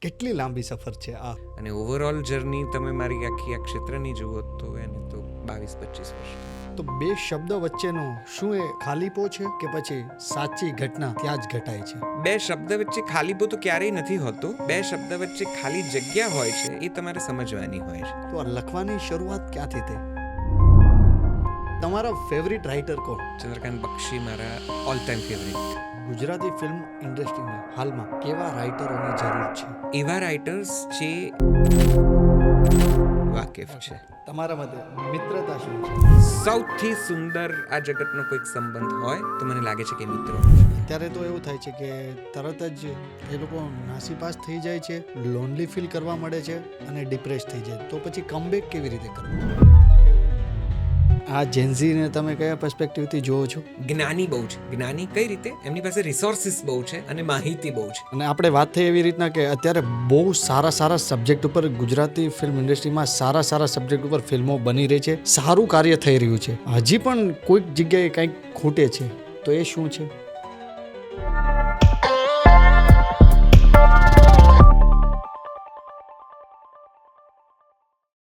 કેટલી લાંબી સફર છે આ? અને ઓવરઓલ જર્ની તમે મારી આખી આ ક્ષેત્રની જુઓ તો એને તો 22-25 વર્ષ. તો બે શબ્દ વચ્ચેનો શું એ ખાલીપો છે કે પછી સાચી ઘટના ત્યાં જ ઘટાય છે? બે શબ્દ વચ્ચે ખાલીપો તો ક્યારેય નથી હોતો. બે શબ્દ વચ્ચે ખાલી જગ્યા હોય છે, એ તમારે સમજવાની હોય છે. તો આ લખવાની શરૂઆત ક્યાંથી થઈ? તમારા ફેવરિટ રાઇટર કોણ? ચંદ્રકાંત બક્ષી મારા all time favourite. Gujarati film ઇન્ડસ્ટ્રીમાં હાલમાં કેવા રાઇટરોની જરૂર છે? એવા રાઇટર્સ જે વાકેફ છે. તમારા મતે મિત્રતા શું છે? સૌથી સુંદર આ જગતનો કોઈક સંબંધ હોય તો મને લાગે છે કે મિત્રો. ત્યારે તો એવું થાય છે કે તરત જ એ લોકો નાસીપાસ થઈ જાય છે, લોનલી ફીલ કરવા મળે છે અને ડિપ્રેસ થઈ જાય. તો પછી કમબેક કેવી રીતે કરવું? આ જેન્ઝીને તમે કયા પર્સપેક્ટિવથી જોવો છો? જ્ઞાની બહુ છે. જ્ઞાની કઈ રીતે? એમની પાસે રિસોર્સિસ બહુ છે અને માહિતી બહુ છે. અને આપણે વાત થઈ એવી રીતના કે અત્યારે બહુ સારા સબ્જેક્ટ ઉપર ગુજરાતી ફિલ્મ ઇન્ડસ્ટ્રીમાં સારા સબ્જેક્ટ ઉપર ફિલ્મો બની રહી છે, સારું કાર્ય થઈ રહ્યું છે. હજી પણ કોઈક જગ્યાએ કંઈક ખૂટે છે, તો એ શું છે?